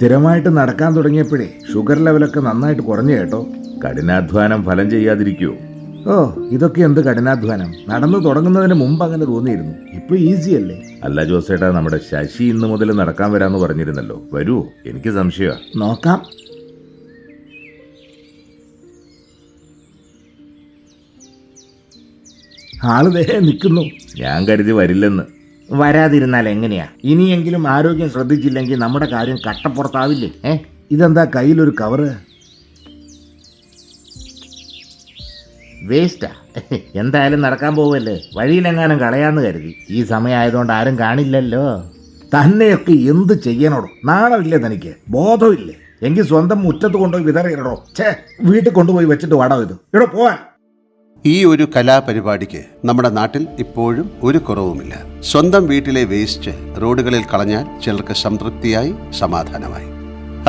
സ്ഥിരമായിട്ട് നടക്കാൻ തുടങ്ങിയപ്പോഴേ ഷുഗർ ലെവലൊക്കെ നന്നായിട്ട് കുറഞ്ഞു കേട്ടോ. കഠിനാധ്വാനം ഫലം ചെയ്യാതിരിക്കുവോ? ഓ, ഇതൊക്കെ എന്ത് കഠിനാധ്വാനം. നടന്നു തുടങ്ങുന്നതിന് മുമ്പ് അങ്ങനെ തോന്നിയിരുന്നു. ഇപ്പൊ ഈസി അല്ലേ? അല്ല ജോസേട്ടാ, നമ്മുടെ ശശി ഇന്ന് മുതൽ നടക്കാൻ വരാന്ന് പറഞ്ഞിരുന്നല്ലോ, വരുവോ? എനിക്ക് സംശയമാ. നോക്കാം. ആള് ദേ നിൽക്കുന്നു. ഞാൻ കരുതി വരില്ലെന്ന്. വരാതിരുന്നാൽ എങ്ങനെയാ? ഇനിയെങ്കിലും ആരോഗ്യം ശ്രദ്ധിച്ചില്ലെങ്കിൽ നമ്മുടെ കാര്യം കട്ടപ്പുറത്താവില്ലേ? ഇതെന്താ കയ്യിലൊരു കവറ്? വേസ്റ്റാ. എന്തായാലും നടക്കാൻ പോവല്ലേ, വഴിയിലെങ്ങാനും കളയാന്ന് കരുതി. ഈ സമയമായതുകൊണ്ട് ആരും കാണില്ലല്ലോ. തന്നെയൊക്കെ എന്ത് ചെയ്യണോടോ? നാണമില്ലേ തനിക്ക്? ബോധമില്ലേ? എങ്കിൽ സ്വന്തം മുറ്റത്ത് കൊണ്ടുപോയി വിതറിയിടോ. വീട്ടിൽ കൊണ്ടുപോയി വെച്ചിട്ട് വാടോ ഇത്. ഇവിടെ പോവാൻ. ഈ ഒരു കലാപരിപാടിക്ക് നമ്മുടെ നാട്ടിൽ ഇപ്പോഴും ഒരു കുറവുമില്ല. സ്വന്തം വീട്ടിലെ വേസ്റ്റ് റോഡുകളിൽ കളഞ്ഞാൽ ചിലർക്ക് സംതൃപ്തിയായി, സമാധാനമായി.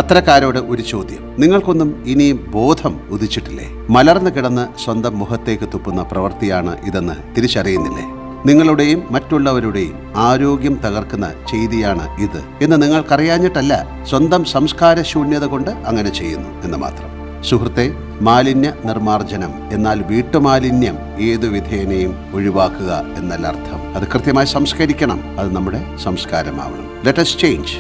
അത്തരക്കാരോട് ഒരു ചോദ്യം: നിങ്ങൾക്കൊന്നും ഇനിയും ബോധം ഉദിച്ചിട്ടില്ലേ? മലർന്നു കിടന്ന് സ്വന്തം മുഖത്തേക്ക് തുപ്പുന്ന പ്രവൃത്തിയാണ് ഇതെന്ന് തിരിച്ചറിയുന്നില്ലേ? നിങ്ങളുടെയും മറ്റുള്ളവരുടെയും ആരോഗ്യം തകർക്കുന്ന ചെയ്തിയാണ് ഇത് എന്ന് നിങ്ങൾക്കറിയാഞ്ഞിട്ടല്ല, സ്വന്തം സംസ്കാര ശൂന്യത കൊണ്ട് അങ്ങനെ ചെയ്യുന്നു എന്ന് മാത്രം. സുഹൃത്തെ, മാലിന്യ നിർമ്മാർജ്ജനം എന്നാൽ വീട്ടുമാലിന്യം ഏതു വിധേനയും ഒഴിവാക്കുക എന്നല്ല അർത്ഥം. അത് കൃത്യമായി സംസ്കരിക്കണം. അത് നമ്മുടെ സംസ്കാരമാവണം. Let us change.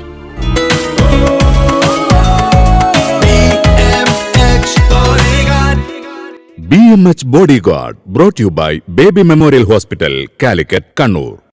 BMH Bodyguard brought to you by Baby Memorial Hospital, Calicut, Kannur.